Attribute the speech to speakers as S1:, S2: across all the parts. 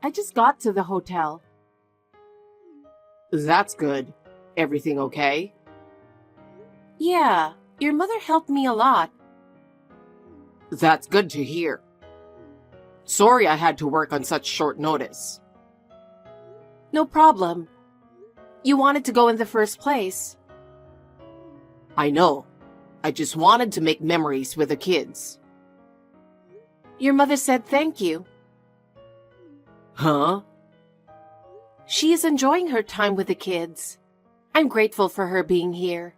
S1: I just got to the hotel.
S2: That's good. Everything okay?
S1: Yeah, your mother helped me a lot.
S2: That's good to hear. Sorry I had to work on such short notice.
S1: No problem. You wanted to go in the first place.
S2: I know. I just wanted to make memories with the kids.
S1: Your mother said thank you.
S2: Huh?
S1: She is enjoying her time with the kids. I'm grateful for her being here.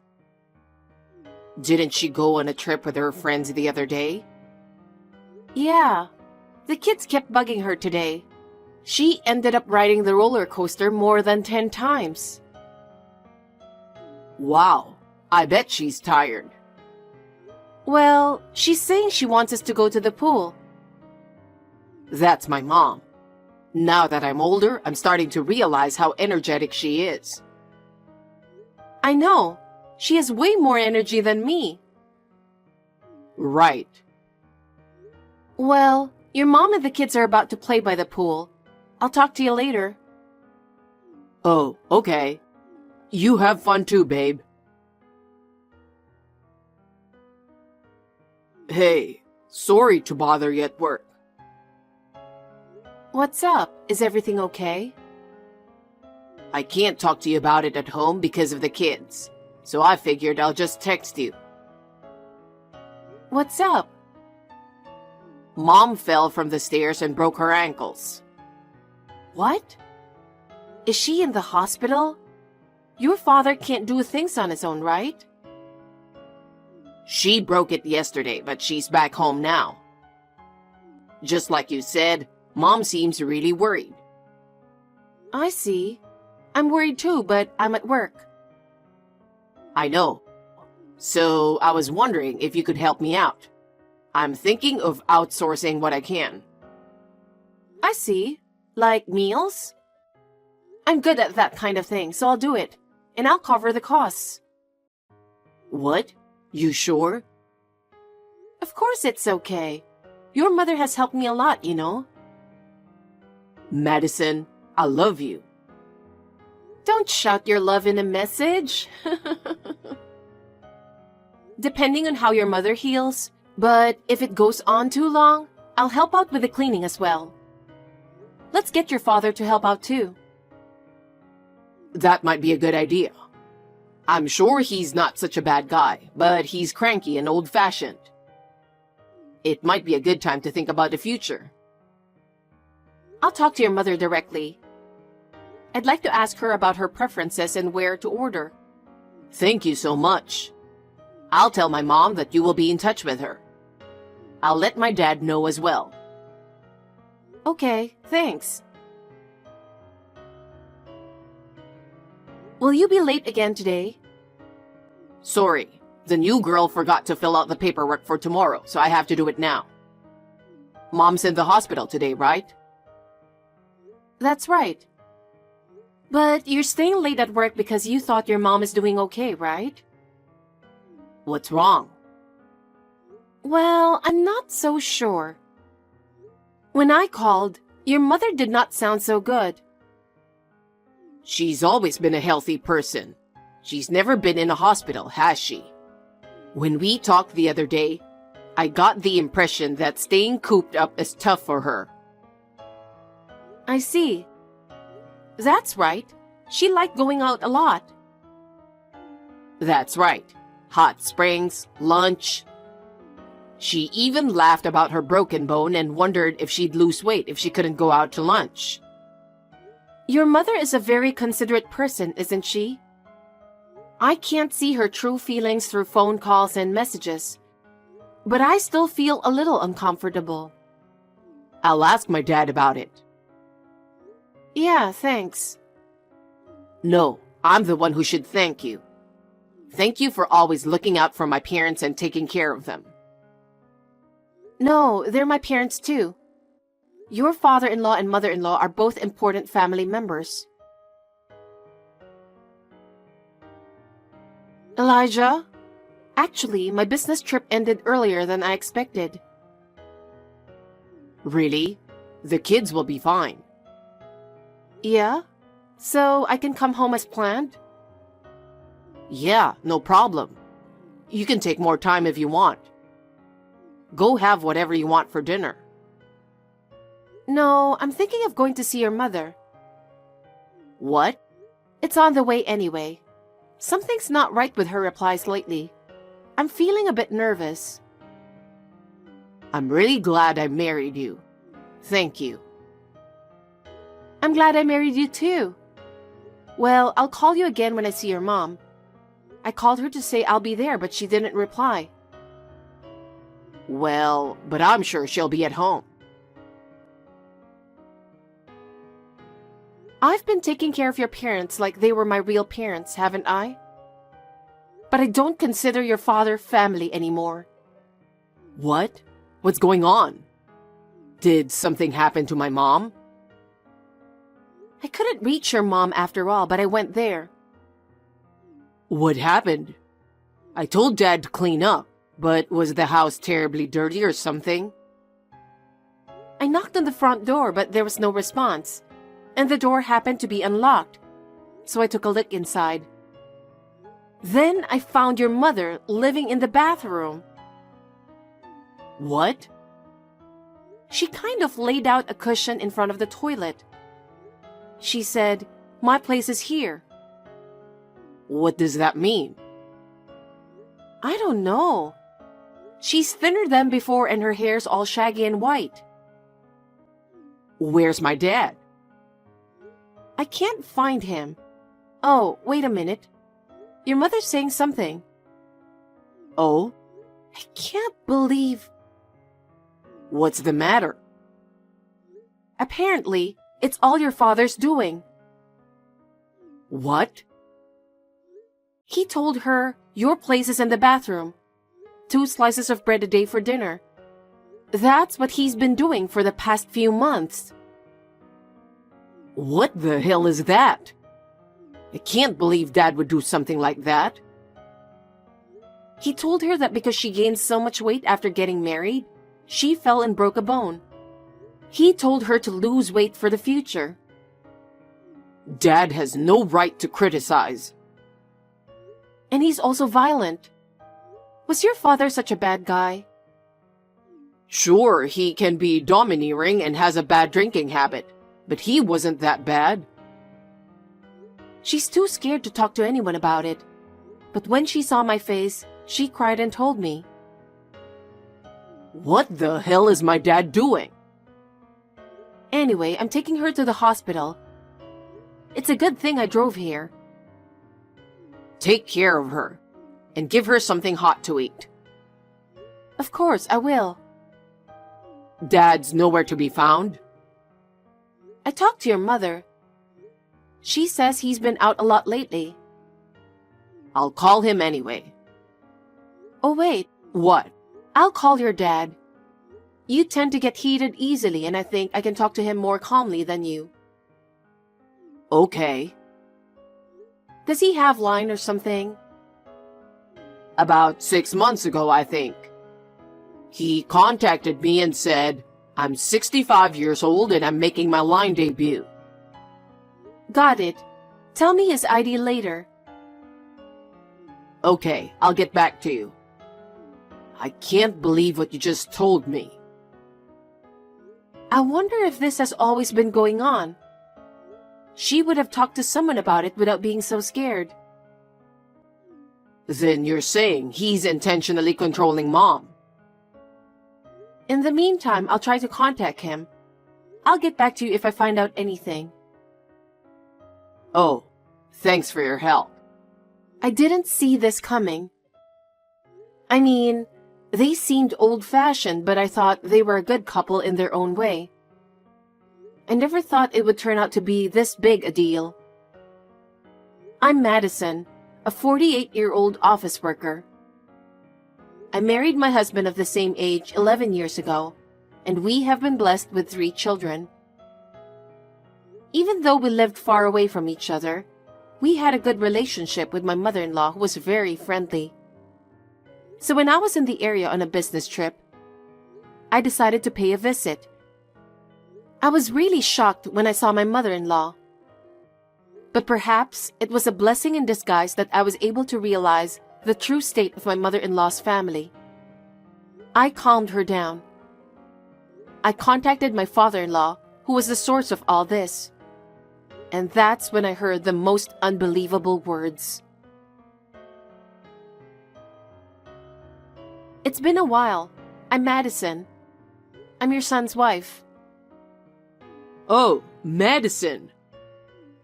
S2: Didn't she go on a trip with her friends the other day?
S1: Yeah, the kids kept bugging her today. She ended up riding the roller coaster more than 10 times.
S2: Wow, I bet she's tired.
S1: Well, she's saying she wants us to go to the pool.
S2: That's my mom. Now that I'm older, I'm starting to realize how energetic she is.
S1: I know. She has way more energy than me.
S2: Right.
S1: Well, your mom and the kids are about to play by the pool. I'll talk to you later.
S2: Oh, okay. You have fun too, babe. Hey, sorry to bother you at work.
S1: What's up? Is everything okay?
S2: I can't talk to you about it at home because of the kids, so I figured I'll just text you.
S1: What's up?
S2: Mom fell from the stairs and broke her ankles.
S1: What? Is she in the hospital? Your father can't do things on his own, right?
S2: She broke it yesterday, but she's back home now. Just like you said, Mom seems really worried.
S1: I see. I'm worried too, but I'm at work.
S2: I know. So I was wondering if you could help me out. I'm thinking of outsourcing what I can.
S1: I see. Like meals? I'm good at that kind of thing, so I'll do it. And I'll cover the costs.
S2: What? You sure?
S1: Of course it's okay. Your mother has helped me a lot, you know.
S2: Madison, I love you.
S1: Don't shout your love in a message. Depending on how your mother heals, but if it goes on too long, I'll help out with the cleaning as well. Let's get your father to help out too.
S2: That might be a good idea. I'm sure he's not such a bad guy, but he's cranky and old-fashioned. It might be a good time to think about the future.
S1: I'll talk to your mother directly. I'd like to ask her about her preferences and where to order.
S2: Thank you so much. I'll tell my mom that you will be in touch with her. I'll let my dad know as well.
S1: Okay, thanks. Will you be late again today?
S2: Sorry, the new girl forgot to fill out the paperwork for tomorrow, so I have to do it now. Mom's in the hospital today, right?
S1: That's right. But you're staying late at work because you thought your mom is doing okay, right?
S2: What's wrong?
S1: Well, I'm not so sure. When I called, your mother did not sound so good.
S2: She's always been a healthy person. She's never been in a hospital, has she? When we talked the other day, I got the impression that staying cooped up is tough for her.
S1: I see. That's right. She liked going out a lot.
S2: That's right. Hot springs, lunch. She even laughed about her broken bone and wondered if she'd lose weight if she couldn't go out to lunch.
S1: Your mother is a very considerate person, isn't she? I can't see her true feelings through phone calls and messages, but I still feel a little uncomfortable.
S2: I'll ask my dad about it.
S1: Yeah, thanks.
S2: No, I'm the one who should thank you. Thank you for always looking out for my parents and taking care of them.
S1: No, they're my parents too. Your father-in-law and mother-in-law are both important family members. Elijah? Actually, my business trip ended earlier than I expected.
S2: Really? The kids will be fine.
S1: Yeah? So I can come home as planned?
S2: Yeah, no problem. You can take more time if you want. Go have whatever you want for dinner.
S1: No, I'm thinking of going to see your mother.
S2: What?
S1: It's on the way anyway. Something's not right with her replies lately. I'm feeling a bit nervous.
S2: I'm really glad I married you. Thank you.
S1: I'm glad I married you too. Well, I'll call you again when I see your mom. I called her to say I'll be there, but she didn't reply.
S2: Well, but I'm sure she'll be at home.
S1: I've been taking care of your parents like they were my real parents, haven't I? But I don't consider your father family anymore.
S2: What? What's going on? Did something happen to my mom?
S1: I couldn't reach your mom after all, but I went there.
S2: What happened? I told Dad to clean up, but was the house terribly dirty or something?
S1: I knocked on the front door, but there was no response, and the door happened to be unlocked, so I took a look inside. Then I found your mother living in the bathroom.
S2: What?
S1: She kind of laid out a cushion in front of the toilet. She said, "My place is here."
S2: What does that mean?
S1: I don't know. She's thinner than before and her hair's all shaggy and white.
S2: Where's my dad?
S1: I can't find him. Oh, wait a minute. Your mother's saying something.
S2: Oh?
S1: I can't believe...
S2: What's the matter?
S1: Apparently, it's all your father's doing.
S2: What?
S1: He told her, "Your place is in the bathroom. 2 slices of bread a day for dinner." That's what he's been doing for the past few months.
S2: What the hell is that? I can't believe Dad would do something like that.
S1: He told her that because she gained so much weight after getting married, she fell and broke a bone. He told her to lose weight for the future.
S2: Dad has no right to criticize.
S1: And he's also violent. Was your father such a bad guy?
S2: Sure, he can be domineering and has a bad drinking habit, but he wasn't that bad.
S1: She's too scared to talk to anyone about it. But when she saw my face, she cried and told me.
S2: What the hell is my dad doing?
S1: Anyway, I'm taking her to the hospital. It's a good thing I drove here.
S2: Take care of her, and give her something hot to eat.
S1: Of course, I will.
S2: Dad's nowhere to be found?
S1: I talked to your mother. She says he's been out a lot lately.
S2: I'll call him anyway.
S1: Oh wait,
S2: What?
S1: I'll call your dad. You tend to get heated easily, and I think I can talk to him more calmly than you.
S2: Okay.
S1: Does he have line or something?
S2: About 6 months ago, I think. He contacted me and said, "I'm 65 years old and I'm making my line debut."
S1: Got it. Tell me his ID later.
S2: Okay, I'll get back to you. I can't believe what you just told me.
S1: I wonder if this has always been going on. She would have talked to someone about it without being so scared.
S2: Then you're saying he's intentionally controlling Mom?
S1: In the meantime, I'll try to contact him. I'll get back to you if I find out anything.
S2: Oh, thanks for your help.
S1: I didn't see this coming. I mean, they seemed old-fashioned, but I thought they were a good couple in their own way. I never thought it would turn out to be this big a deal. I'm Madison, a 48-year-old office worker. I married my husband of the same age 11 years ago, and we have been blessed with 3 children. Even though we lived far away from each other, we had a good relationship with my mother-in-law who was very friendly. So when I was in the area on a business trip, I decided to pay a visit. I was really shocked when I saw my mother-in-law, But perhaps it was a blessing in disguise that I was able to realize the true state of my mother-in-law's family. I calmed her down. I contacted my father-in-law, who was the source of all this. And that's when I heard the most unbelievable words. It's been a while. I'm Madison. I'm your son's wife.
S2: Oh, Madison.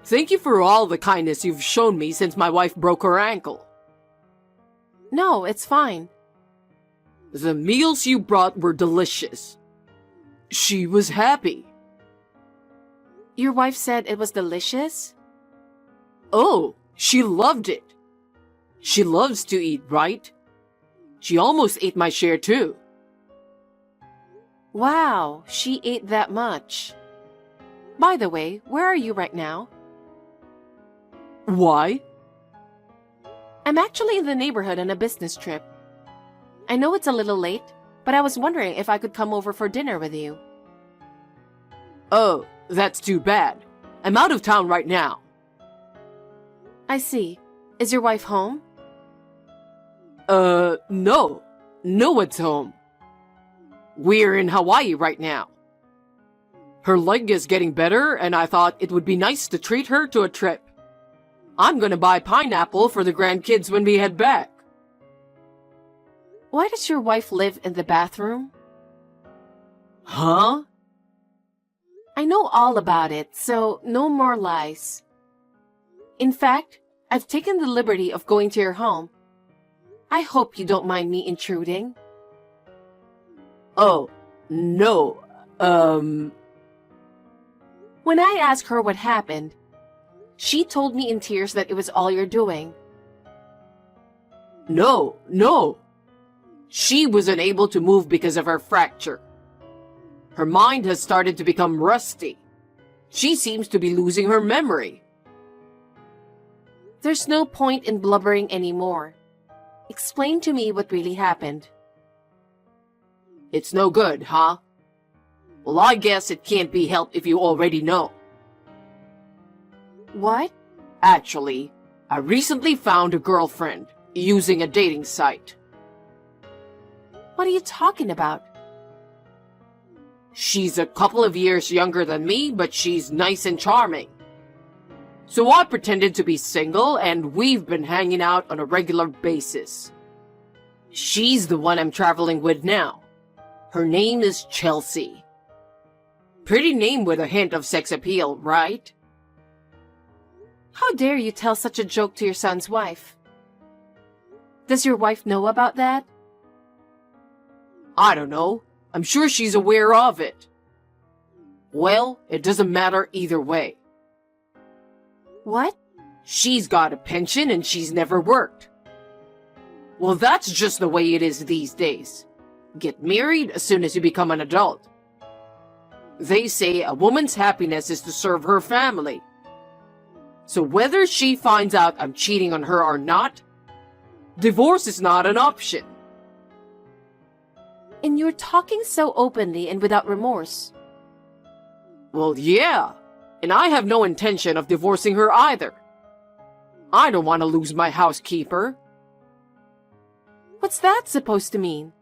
S2: Thank you for all the kindness you've shown me since my wife broke her ankle.
S1: No, it's fine.
S2: The meals you brought were delicious. She was happy.
S1: Your wife said it was delicious?
S2: Oh, she loved it. She loves to eat, right? She almost ate my share too.
S1: Wow, she ate that much. By the way, where are you right now?
S2: Why?
S1: I'm actually in the neighborhood on a business trip. I know it's a little late, but I was wondering if I could come over for dinner with you.
S2: Oh, that's too bad. I'm out of town right now.
S1: I see. Is your wife home?
S2: No. No one's home. We're in Hawaii right now. Her leg is getting better, and I thought it would be nice to treat her to a trip. I'm gonna buy pineapple for the grandkids when we head back.
S1: Why does your wife live in the bathroom?
S2: Huh?
S1: I know all about it, so no more lies. In fact, I've taken the liberty of going to your home. I hope you don't mind me intruding.
S2: Oh, no.
S1: When I asked her what happened, she told me in tears that it was all you're doing.
S2: No. She was unable to move because of her fracture. Her mind has started to become rusty. She seems to be losing her memory.
S1: There's no point in blubbering anymore. Explain to me what really happened.
S2: It's no good, huh? Well, I guess it can't be helped if you already know.
S1: What?
S2: Actually, I recently found a girlfriend using a dating site.
S1: What are you talking about?
S2: She's a couple of years younger than me, but she's nice and charming. So I pretended to be single, and we've been hanging out on a regular basis. She's the one I'm traveling with now. Her name is Chelsea. Pretty name with a hint of sex appeal, right?
S1: How dare you tell such a joke to your son's wife? Does your wife know about that?
S2: I don't know. I'm sure she's aware of it. Well, it doesn't matter either way.
S1: What?
S2: She's got a pension and she's never worked. Well, that's just the way it is these days. Get married as soon as you become an adult. They say a woman's happiness is to serve her family. So whether she finds out I'm cheating on her or not, divorce is not an option.
S1: And you're talking so openly and without remorse.
S2: Well, yeah. And I have no intention of divorcing her either. I don't want to lose my housekeeper.
S1: What's that supposed to mean?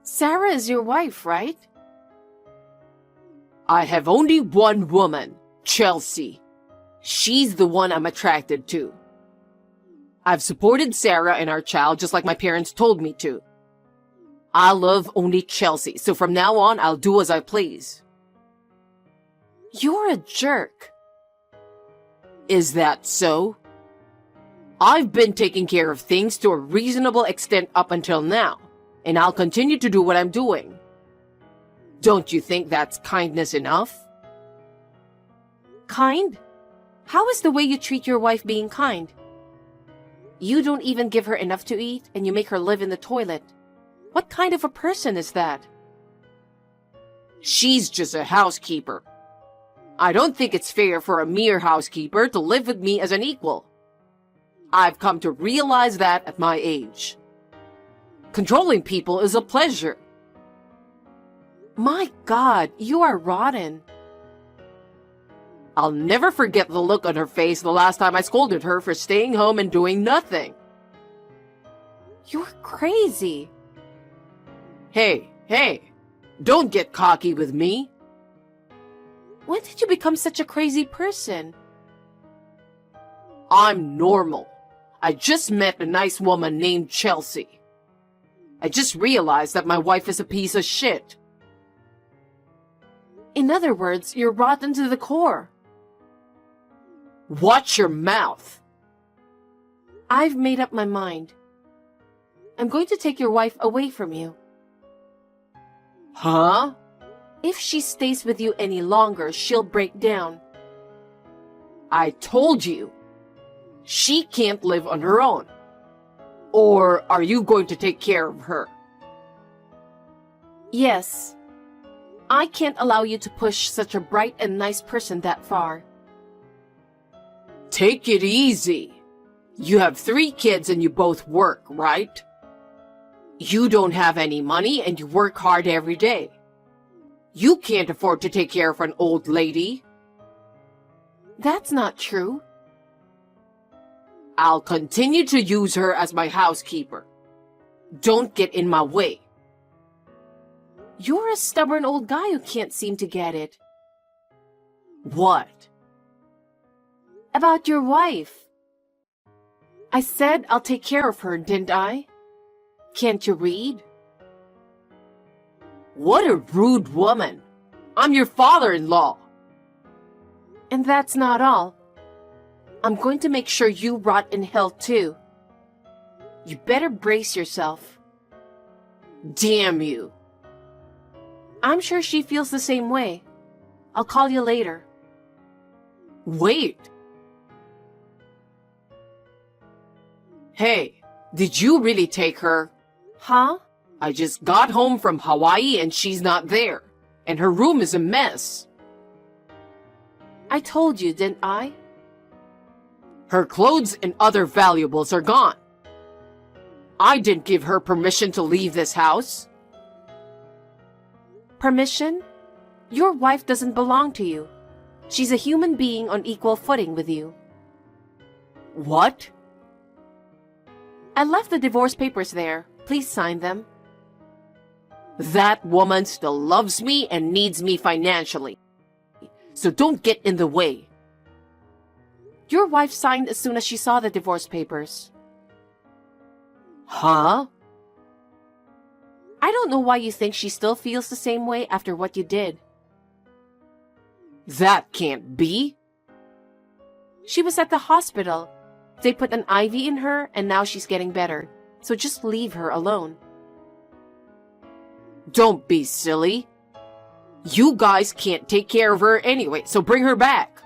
S1: Sarah is your wife, right?
S2: I have only one woman, Chelsea. She's the one I'm attracted to. I've supported Sarah and our child just like my parents told me to. I love only Chelsea, so from now on I'll do as I please.
S1: You're a jerk.
S2: Is that so? I've been taking care of things to a reasonable extent up until now, and I'll continue to do what I'm doing. Don't you think that's kindness enough?
S1: Kind? How is the way you treat your wife being kind? You don't even give her enough to eat, and you make her live in the toilet. What kind of a person is that?
S2: She's just a housekeeper. I don't think it's fair for a mere housekeeper to live with me as an equal. I've come to realize that at my age. Controlling people is a pleasure.
S1: My God, you are rotten.
S2: I'll never forget the look on her face the last time I scolded her for staying home and doing nothing.
S1: You're crazy.
S2: Hey, don't get cocky with me.
S1: When did you become such a crazy person?
S2: I'm normal. I just met a nice woman named Chelsea. I just realized that my wife is a piece of shit.
S1: In other words, you're rotten to the core.
S2: Watch your mouth.
S1: I've made up my mind. I'm going to take your wife away from you.
S2: Huh?
S1: If she stays with you any longer, she'll break down.
S2: I told you. She can't live on her own. Or are you going to take care of her?
S1: Yes. I can't allow you to push such a bright and nice person that far.
S2: Take it easy. You have 3 kids and you both work, right? You don't have any money and you work hard every day. You can't afford to take care of an old lady.
S1: That's not true.
S2: I'll continue to use her as my housekeeper. Don't get in my way.
S1: You're a stubborn old guy who can't seem to get it.
S2: What?
S1: About your wife. I said I'll take care of her, didn't I? Can't you read?
S2: What a rude woman. I'm your father-in-law.
S1: And that's not all. I'm going to make sure you rot in hell too. You better brace yourself.
S2: Damn you.
S1: I'm sure she feels the same way. I'll call you later.
S2: Wait. Hey, did you really take her?
S1: Huh?
S2: I just got home from Hawaii and she's not there. And her room is a mess.
S1: I told you, didn't I?
S2: Her clothes and other valuables are gone. I didn't give her permission to leave this house.
S1: Permission? Your wife doesn't belong to you. She's a human being on equal footing with you.
S2: What?
S1: I left the divorce papers there. Please sign them.
S2: That woman still loves me and needs me financially. So don't get in the way.
S1: Your wife signed as soon as she saw the divorce papers.
S2: Huh?
S1: I don't know why you think she still feels the same way after what you did.
S2: That can't be.
S1: She was at the hospital. They put an IV in her and now she's getting better. So just leave her alone.
S2: Don't be silly. You guys can't take care of her anyway, so bring her back.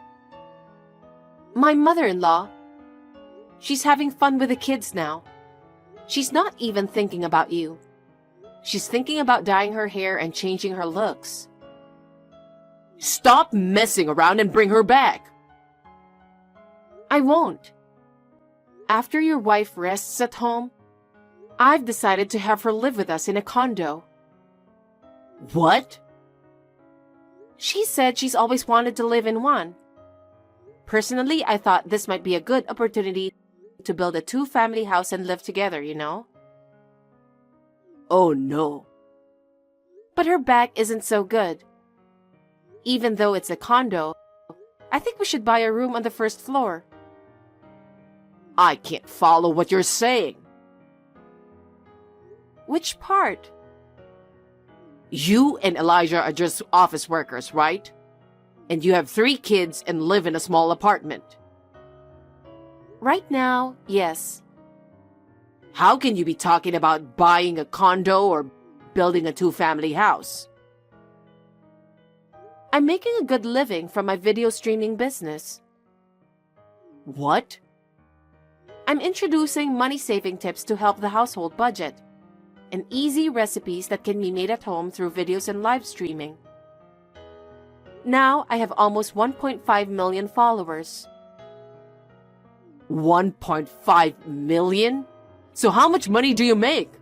S1: My mother-in-law. She's having fun with the kids now. She's not even thinking about you. She's thinking about dyeing her hair and changing her looks.
S2: Stop messing around and bring her back.
S1: I won't. After your wife rests at home, I've decided to have her live with us in a condo.
S2: What?
S1: She said she's always wanted to live in one. Personally, I thought this might be a good opportunity to build a 2-family house and live together, you know?
S2: Oh no.
S1: But her back isn't so good. Even though it's a condo, I think we should buy a room on the first floor.
S2: I can't follow what you're saying.
S1: Which part?
S2: You and Elijah are just office workers, right? And you have 3 kids and live in a small apartment.
S1: Right now, yes.
S2: How can you be talking about buying a condo or building a 2-family house?
S1: I'm making a good living from my video streaming business.
S2: What?
S1: I'm introducing money-saving tips to help the household budget, and easy recipes that can be made at home through videos and live streaming. Now I have almost 1.5 million followers.
S2: 1.5 million? So how much money do you make?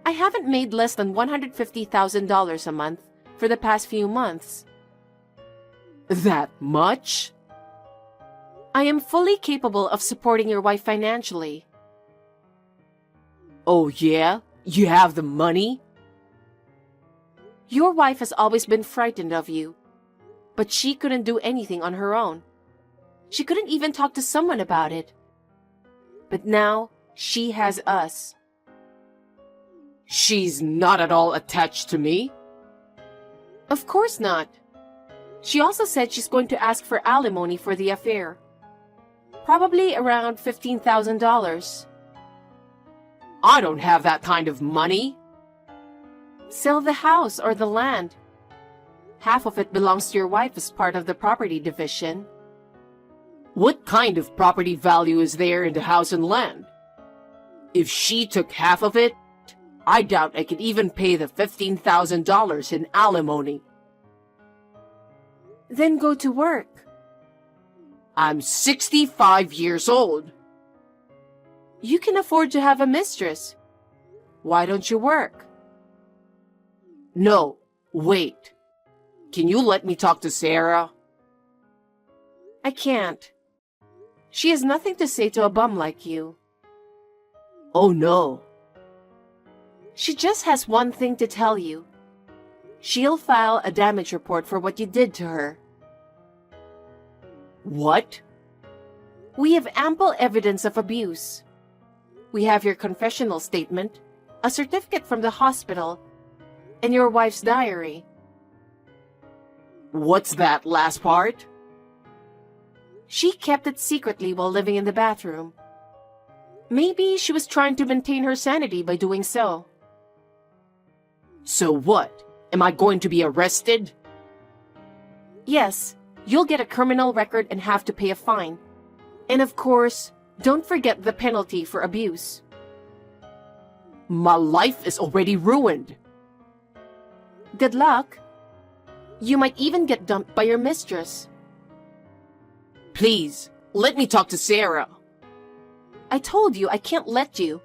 S1: I haven't made less than $150,000 a month for the past few months.
S2: That much?
S1: I am fully capable of supporting your wife financially.
S2: Oh yeah? You have the money?
S1: Your wife has always been frightened of you, but she couldn't do anything on her own. She couldn't even talk to someone about it. But now, she has us.
S2: She's not at all attached to me.
S1: Of course not. She also said she's going to ask for alimony for the affair. Probably around $15,000.
S2: I don't have that kind of money.
S1: Sell the house or the land. Half of it belongs to your wife as part of the property division.
S2: What kind of property value is there in the house and land? If she took half of it, I doubt I could even pay the $15,000 in alimony.
S1: Then go to work.
S2: I'm 65 years old.
S1: You can afford to have a mistress. Why don't you work?
S2: No, wait. Can you let me talk to Sarah?
S1: I can't. She has nothing to say to a bum like you.
S2: Oh no.
S1: She just has one thing to tell you. She'll file a damage report for what you did to her.
S2: What?
S1: We have ample evidence of abuse. We have your confessional statement, a certificate from the hospital, and your wife's diary.
S2: What's that last part?
S1: She kept it secretly while living in the bathroom. Maybe she was trying to maintain her sanity by doing so.
S2: So what? Am I going to be arrested?
S1: Yes, you'll get a criminal record and have to pay a fine. And of course, don't forget the penalty for abuse.
S2: My life is already ruined.
S1: Good luck. You might even get dumped by your mistress.
S2: Please, let me talk to Sarah.
S1: I told you I can't let you.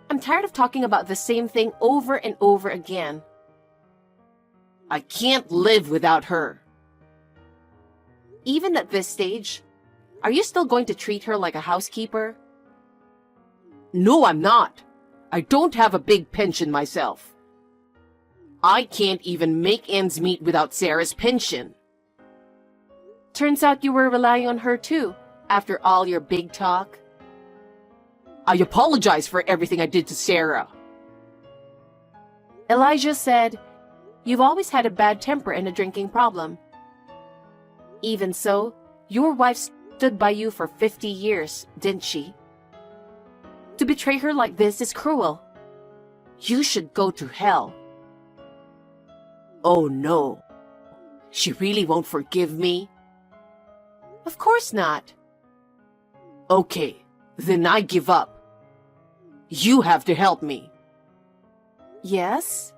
S1: I'm tired of talking about the same thing over and over again.
S2: I can't live without her.
S1: Even at this stage, are you still going to treat her like a housekeeper?
S2: No, I'm not. I don't have a big pension myself. I can't even make ends meet without Sarah's pension.
S1: Turns out you were relying on her too, after all your big talk.
S2: I apologize for everything I did to Sarah.
S1: Elijah said, "You've always had a bad temper and a drinking problem. Even so, your wife stood by you for 50 years, didn't she? To betray her like this is cruel. You should go to hell."
S2: Oh no. She really won't forgive me?
S1: Of course not.
S2: Okay, then I give up. You have to help me.
S1: Yes?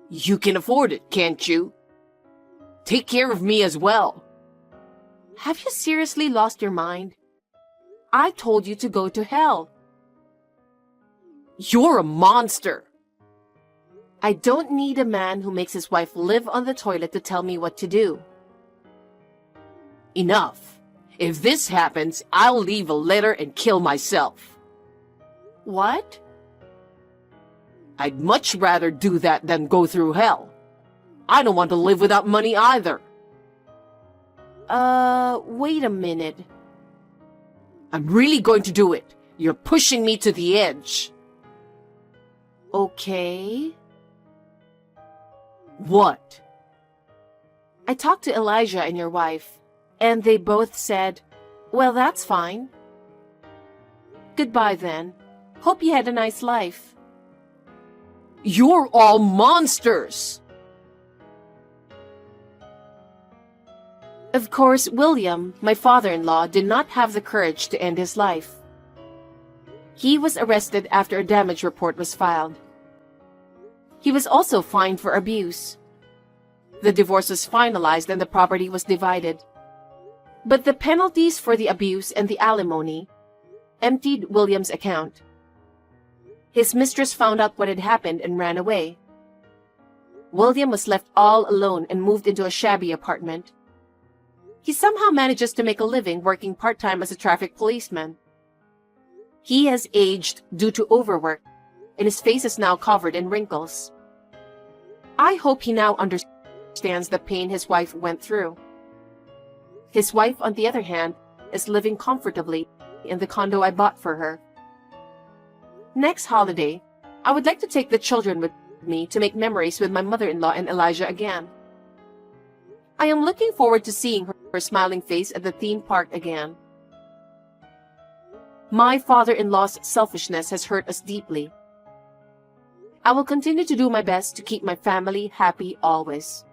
S2: You can afford it, can't you? Take care of me as well.
S1: Have you seriously lost your mind? I told you to go to hell.
S2: You're a monster.
S1: I don't need a man who makes his wife live on the toilet to tell me what to do.
S2: Enough. If this happens, I'll leave a letter and kill myself.
S1: What?
S2: I'd much rather do that than go through hell. I don't want to live without money either.
S1: Wait a minute.
S2: I'm really going to do it. You're pushing me to the edge.
S1: Okay.
S2: What?
S1: I talked to Elijah and your wife, and they both said, "Well, that's fine." Goodbye then. Hope you had a nice life.
S2: You're all monsters!
S1: Of course, William, my father-in-law, did not have the courage to end his life. He was arrested after a damage report was filed. He was also fined for abuse. The divorce was finalized and the property was divided. But the penalties for the abuse and the alimony emptied William's account. His mistress found out what had happened and ran away. William was left all alone and moved into a shabby apartment. He somehow manages to make a living working part-time as a traffic policeman. He has aged due to overwork, and his face is now covered in wrinkles. I hope he now understands the pain his wife went through. His wife, on the other hand, is living comfortably in the condo I bought for her. Next holiday, I would like to take the children with me to make memories with my mother-in-law and Elijah again. I am looking forward to seeing her smiling face at the theme park again. My father-in-law's selfishness has hurt us deeply. I will continue to do my best to keep my family happy always.